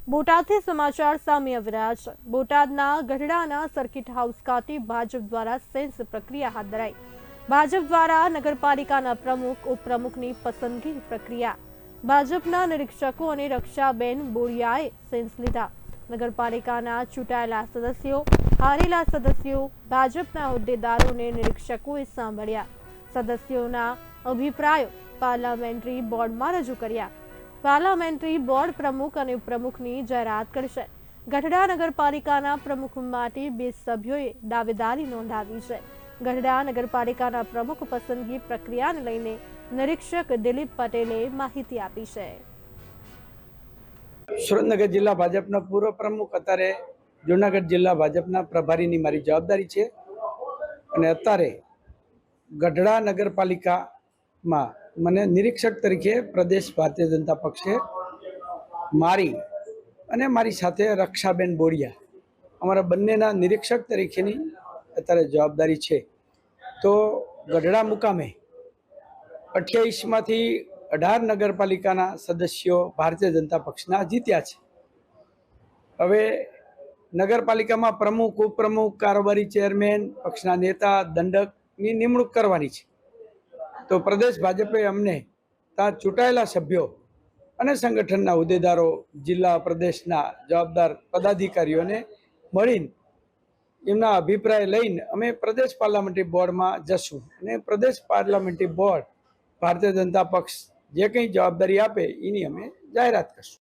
બોટાદથી સમાચાર સામે આવી રહ્યા છે। બોટાદના ગઢડાના સર્કિટ હાઉસ ખાતે ભાજપ દ્વારા સેન્સ પ્રક્રિયા હાથ ધરાઈ। ભાજપ દ્વારા નગરપાલિકાના પ્રમુખ ઉપપ્રમુખની પસંદગી પ્રક્રિયા। ભાજપના નિરીક્ષકો અને રક્ષાબેન બોરિયાએ સેન્સ લીધા। નગરપાલિકાના ચૂંટાયેલા સદસ્યો, હારેલા સદસ્યો, ભાજપના હોદ્દેદારોને નિરીક્ષકોએ સાંભળ્યા। સદસ્યોના અભિપ્રાયો પાર્લામેન્ટરી બોર્ડમાં રજૂ કર્યા। પાર્લામેન્ટરી બોર્ડ પ્રમુખ અને ઉપપ્રમુખની જાહેરાત કરશે। ગઢડા નગરપાલિકાના પ્રમુખ માટે 2 સભ્યોએ દાવેદારી નોંધાવી છે। ગઢડા નગરપાલિકાના પ્રમુખ પસંદગી પ્રક્રિયાને લઈને નિરીક્ષક દિલીપ પટેલે માહિતી આપી છે। સુરેન્દ્રનગર જિલ્લા ભાજપના પૂર્વ પ્રમુખ, અત્યારે જૂનાગઢ જિલ્લા ભાજપના પ્રભારીની મારી જવાબદારી છે અને અત્યારે ગઢડા નગરપાલિકામાં મને નિરીક્ષક તરીકે પ્રદેશ ભારતીય જનતા પક્ષે મારી સાથે રક્ષાબેન બોરિયા અમારા બંનેના નિરીક્ષક તરીકેની અત્યારે જવાબદારી છે। તો ગઢડા મુકામે 28માંથી 18 નગરપાલિકાના સદસ્યો ભારતીય જનતા પક્ષના જીત્યા છે। હવે નગરપાલિકામાં પ્રમુખ, ઉપપ્રમુખ, કારોબારી ચેરમેન, પક્ષના નેતા, દંડકની નિમણૂક કરવાની છે। તો પ્રદેશ ભાજપે અમને ત્યાં ચૂંટાયેલા સભ્યો અને સંગઠનના હોદ્દેદારો, જિલ્લા પ્રદેશના જવાબદાર પદાધિકારીઓને મળીને એમના અભિપ્રાય લઈને અમે પ્રદેશ પાર્લામેન્ટરી બોર્ડમાં જશું અને પ્રદેશ પાર્લામેન્ટરી બોર્ડ ભારતીય જનતા પક્ષ જે કંઈ જવાબદારી આપે એની અમે જાહેરાત કરશું।